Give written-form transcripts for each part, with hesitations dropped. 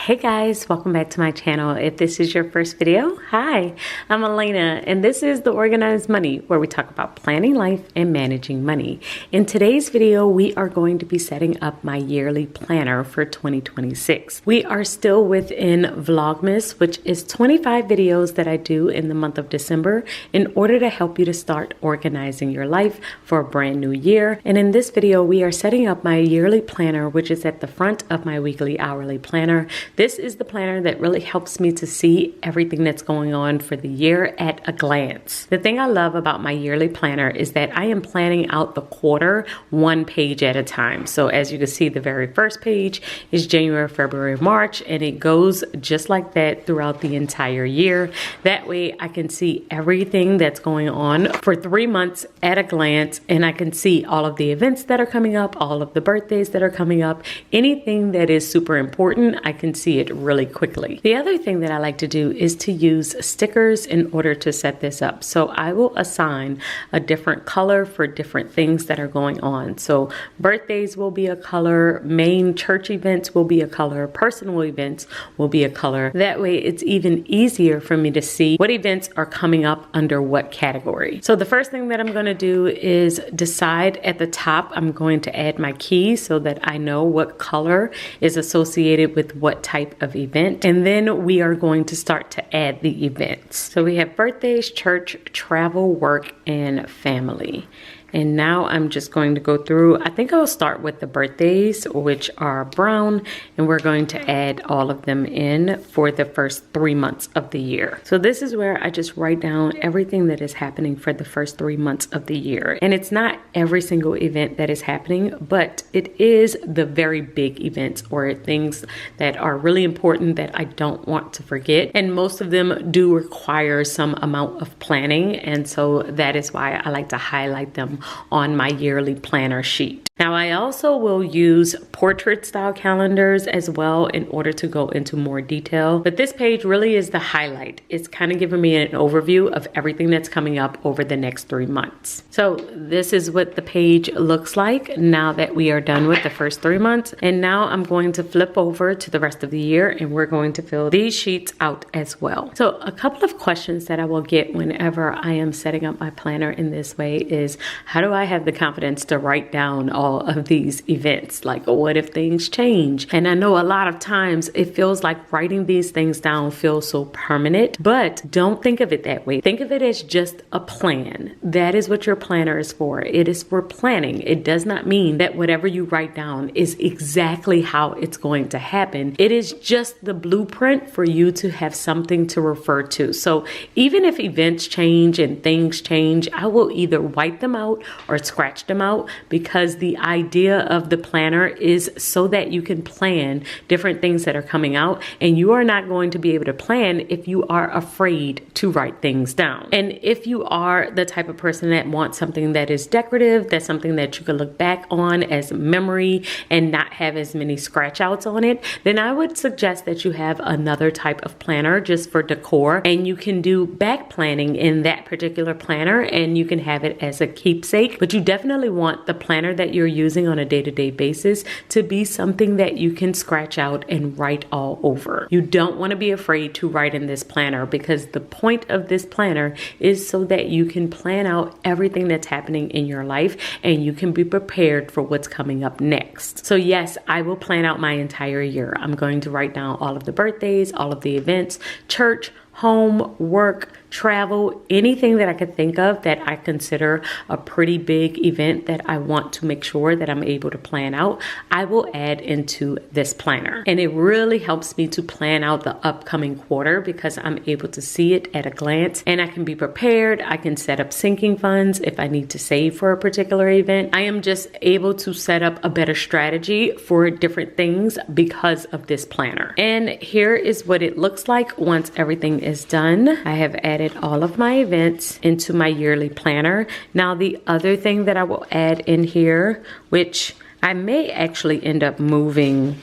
Hey guys, welcome back to my channel. If this is your first video, hi, I'm Elena and this is The Organized Money, where we talk about planning life and managing money. In today's video, we are going to be setting up my yearly planner for 2026. We are still within Vlogmas, which is 25 videos that I do in the month of December in order to help you to start organizing your life for a brand new year. And in this video, we are setting up my yearly planner, which is at the front of my weekly hourly planner. This is the planner that really helps me to see everything that's going on for the year at a glance. The thing I love about my yearly planner is that I am planning out the quarter one page at a time. So as you can see, the very first page is January, February, March, and it goes just like that throughout the entire year. That way I can see everything that's going on for 3 months at a glance, and I can see all of the events that are coming up, all of the birthdays that are coming up, anything that is super important, I can see it really quickly. The other thing that I like to do is to use stickers in order to set this up. So I will assign a different color for different things that are going on. So birthdays will be a color, main church events will be a color, personal events will be a color. That way it's even easier for me to see what events are coming up under what category. So the first thing that I'm going to do is decide at the top, I'm going to add my key so that I know what color is associated with what type of event, and then we are going to start to add the events. So we have birthdays, church, travel, work, and family. And now I'm just going to go through, I think I'll start with the birthdays, which are brown, and we're going to add all of them in for the first 3 months of the year. So this is where I just write down everything that is happening for the first 3 months of the year. And it's not every single event that is happening, but it is the very big events or things that are really important that I don't want to forget. And most of them do require some amount of planning. And so that is why I like to highlight them on my yearly planner sheet. Now I also will use portrait style calendars as well in order to go into more detail, but this page really is the highlight. It's kind of giving me an overview of everything that's coming up over the next 3 months. So this is what the page looks like now that we are done with the first 3 months. And now I'm going to flip over to the rest of the year and we're going to fill these sheets out as well. So a couple of questions that I will get whenever I am setting up my planner in this way is, how do I have the confidence to write down all of these events? Like, what if things change? And I know a lot of times it feels like writing these things down feels so permanent, but don't think of it that way. Think of it as just a plan. That is what your planner is for. It is for planning. It does not mean that whatever you write down is exactly how it's going to happen. It is just the blueprint for you to have something to refer to. So even if events change and things change, I will either wipe them out or scratch them out, because the idea of the planner is so that you can plan different things that are coming out, and you are not going to be able to plan if you are afraid to write things down. And if you are the type of person that wants something that is decorative, that's something that you can look back on as memory and not have as many scratch outs on it, then I would suggest that you have another type of planner just for decor, and you can do back planning in that particular planner and you can have it as a keepsake. But you definitely want the planner that you're using on a day-to-day basis to be something that you can scratch out and write all over. You don't want to be afraid to write in this planner, because the point of this planner is so that you can plan out everything that's happening in your life and you can be prepared for what's coming up next. So yes, I will plan out my entire year. I'm going to write down all of the birthdays, all of the events, church, home, work, travel, anything that I could think of that I consider a pretty big event that I want to make sure that I'm able to plan out, I will add into this planner. And it really helps me to plan out the upcoming quarter because I'm able to see it at a glance and I can be prepared. I can set up sinking funds if I need to save for a particular event. I am just able to set up a better strategy for different things because of this planner. And here is what it looks like once everything is done. I have added all of my events into my yearly planner. Now the other thing that I will add in here, which I may actually end up moving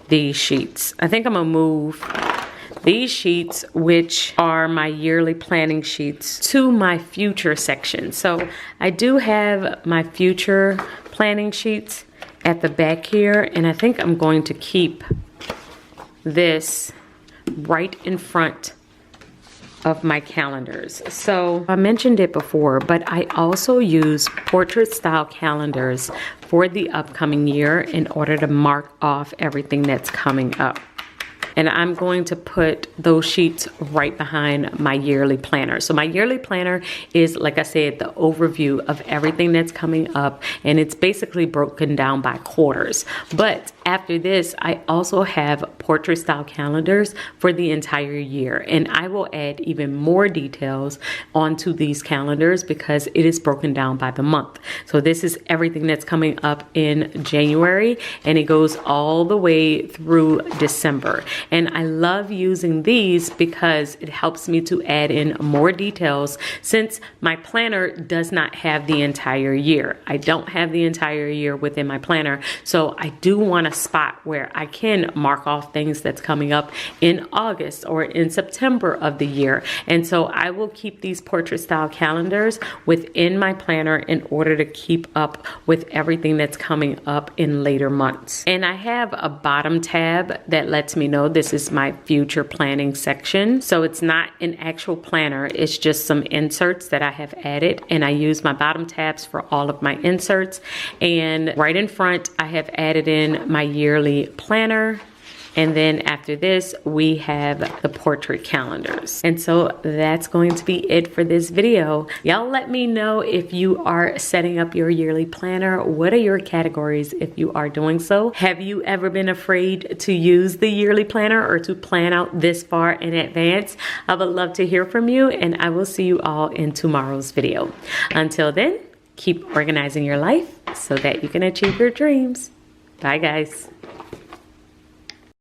these sheets. I think I'm gonna move these sheets, which are my yearly planning sheets, to my future section. So I do have my future planning sheets at the back here, and I think I'm going to keep this right in front of my calendars. So I mentioned it before, but I also use portrait style calendars for the upcoming year in order to mark off everything that's coming up. And I'm going to put those sheets right behind my yearly planner. So my yearly planner is, like I said, the overview of everything that's coming up, and it's basically broken down by quarters. But after this, I also have portrait style calendars for the entire year, and I will add even more details onto these calendars because it is broken down by the month. So this is everything that's coming up in January, and it goes all the way through December. And I love using these because it helps me to add in more details since my planner does not have the entire year. I don't have the entire year within my planner. So I do want a spot where I can mark off things that's coming up in August or in September of the year. And so I will keep these portrait style calendars within my planner in order to keep up with everything that's coming up in later months. And I have a bottom tab that lets me know this is my future planning section. So it's not an actual planner, it's just some inserts that I have added, and I use my bottom tabs for all of my inserts. And right in front, I have added in my yearly planner. And then after this, we have the portrait calendars. And so that's going to be it for this video. Y'all let me know if you are setting up your yearly planner. What are your categories if you are doing so? Have you ever been afraid to use the yearly planner or to plan out this far in advance? I would love to hear from you, and I will see you all in tomorrow's video. Until then, keep organizing your life so that you can achieve your dreams. Bye, guys.